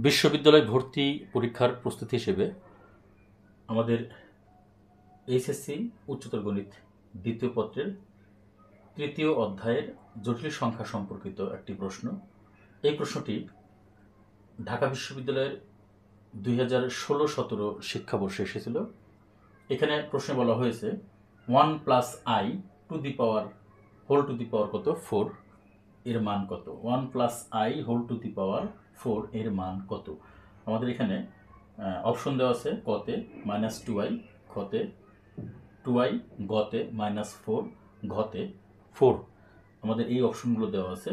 বিশ্ববিদ্যালয় ভর্তি পরীক্ষার প্রস্তুতি হিসেবে আমাদের এইচএসসি উচ্চতর গণিত দ্বিতীয় পত্রের তৃতীয় অধ্যায়ের জটিল সংখ্যা সম্পর্কিত একটি প্রশ্ন। এই প্রশ্নটি ঢাকা বিশ্ববিদ্যালয়ের 2016-17 শিক্ষাবর্ষে এসেছিল। এখানে প্রশ্নে বলা হয়েছে 1 plus I to the power whole to the power কত 4 এর মান কত। 1 plus I whole to the power 4 এর মান কত। আমাদের এখানে অপশন দেওয়া আছে কতে -2i, খতে 2i, গতে -4, ঘতে 4। আমাদের এই অপশনগুলো দেওয়া আছে।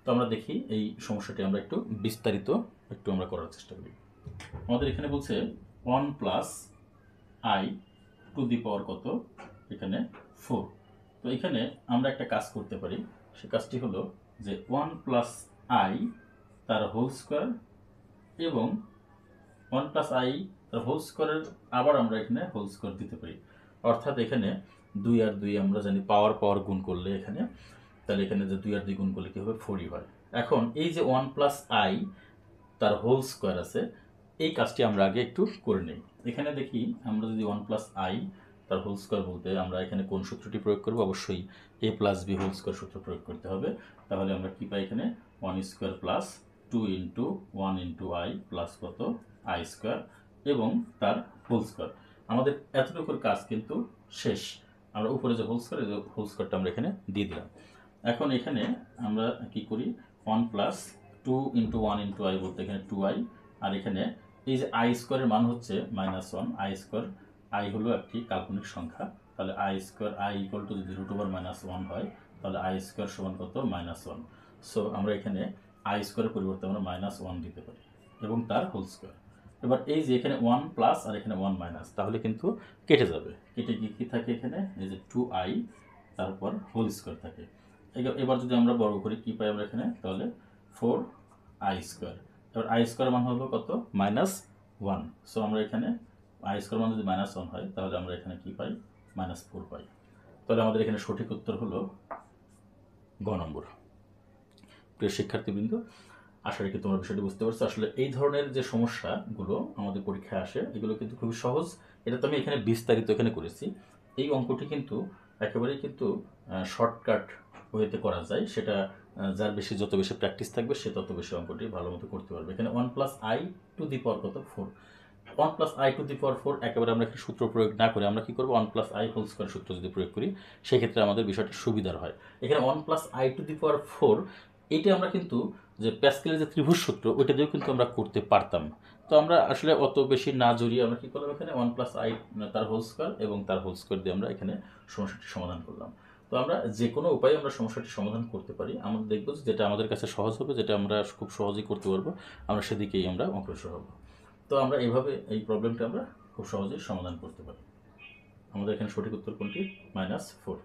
তো আমরা দেখি এই সমস্যাটি আমরা একটু বিস্তারিত আমরা করার চেষ্টা করি। আমাদের এখানে বলছে 1 plus I to the power কত, এখানে 4। তো এখানে আমরা একটা কাজ করতে পারি, সে কাজটি হলো যে 1 প্লাস আই তার হোল স্কোয়ার এবং 1 প্লাস আই তার হোল স্কোয়ারের আবার আমরা এখানে হোল স্কোয়ার দিতে পারি। অর্থাৎ এখানে 2 আর 2 আমরা জানি পাওয়ার গুণ করলে এখানে, তাহলে এখানে যে 2 আর 2 গুণ করলে কী হবে 4ই হয়। এখন এই যে 1 প্লাস আই তার হোল স্কোয়ার আছে, এই কাজটি আমরা আগে একটু করে নিই। এখানে দেখি আমরা যদি 1 প্লাস আই তার হোল স্কোয়ার বলতে আমরা এখানে কোন সূত্রটি প্রয়োগ করব, অবশ্যই a plus b whole square সূত্র প্রয়োগ করতে হবে। তাহলে আমরা কি পাই এখানে 1 square plus 2 into 1 into I plus কত আই স্কোয়ার এবং তার হোল স্কোয়ার। আমাদের এতটুকুর কাজ কিন্তু শেষ। আমরা উপরে যে হোল স্কোয়ারটা আমরা এখানে দিয়ে দিলাম। এখন এখানে আমরা কি করি 1 প্লাস 2 ইন্টু 1 ইন্টু আই বলতে এখানে 2i, আর এখানে এই যে আই স্কোয়ারের মান হচ্ছে -1। আই স্কোয়ার, আই হলো একটি কাল্পনিক সংখ্যা, তাহলে I square I equal to যদি √1 হয় তাহলে আই স্কোয়ার সমান কত -1। সো আমরা এখানে আই স্কোয়ারের পরিবর্তে আমরা -1 দিতে পারি এবং তার হোল স্কোয়ার। এবার এই যে এখানে 1 প্লাস আর এখানে 1 মাইনাস, তাহলে কিন্তু কেটে যাবে। কেটে গিয়ে কী থাকে এখানে এই যে 2i তারপর হোল স্কোয়ার থাকে। এবার যদি আমরা বর্গ করি কী পাই আমরা এখানে, তাহলে 4i স্কোয়ার। এবার আই স্কোয়ার মান হলো কত -1। সো আমরা এখানে আই স্কোয়ার মান যদি -1 হয় তাহলে আমরা এখানে কি পাই -4 পাই। তাহলে আমাদের এখানে সঠিক উত্তর হলো গ নম্বর। প্রিয় শিক্ষার্থীবৃন্দ, আশা রাখি তোমরা বিষয়টি বুঝতে পারছো। আসলে এই ধরনের যে সমস্যাগুলো আমাদের পরীক্ষায় আসে এগুলো কিন্তু খুবই সহজ। এটা তো আমি এখানে বিস্তারিত এখানে করেছি। এই অঙ্কটি কিন্তু একেবারেই কিন্তু শর্টকাট ওয়েতে করা যায়। সেটা যার যত বেশি প্র্যাকটিস থাকবে সে তত বেশি অঙ্কটি ভালো মতো করতে পারবে। এখানে 1 plus I to the power কত 4। 1 plus I to the power 4 একেবারে আমরা একটি সূত্র প্রয়োগ না করে আমরা কি করবো 1 প্লাস আই হোল স্কোয়ার সূত্র যদি প্রয়োগ করি সেক্ষেত্রে আমাদের বিষয়টি সুবিধার হয়। এখানে 1 plus I to the power 4 এইটা আমরা কিন্তু যে প্যাসকেলের যে ত্রিভুজ সূত্র ওইটা দিয়েও কিন্তু আমরা করতে পারতাম। তো আমরা আসলে অত বেশি না জড়িয়ে আমরা কী করলাম এখানে 1 প্লাস আই তার হোল স্কোয়ার এবং তার হোল স্কোয়ার দিয়ে আমরা এখানে সমস্যাটি সমাধান করলাম। তো আমরা যে কোনো উপায়ে আমরা সমস্যাটি সমাধান করতে পারি। আমরা দেখবো যেটা আমাদের কাছে সহজ হবে, যেটা আমরা খুব সহজেই করতে পারবো, আমরা সেদিকেই আমরা অগ্রসর হব। তো আমরা এইভাবে এই প্রবলেমটা আমরা খুব সহজেই সমাধান করতে পারি। আমাদের এখানে সঠিক উত্তর কোনটি -4।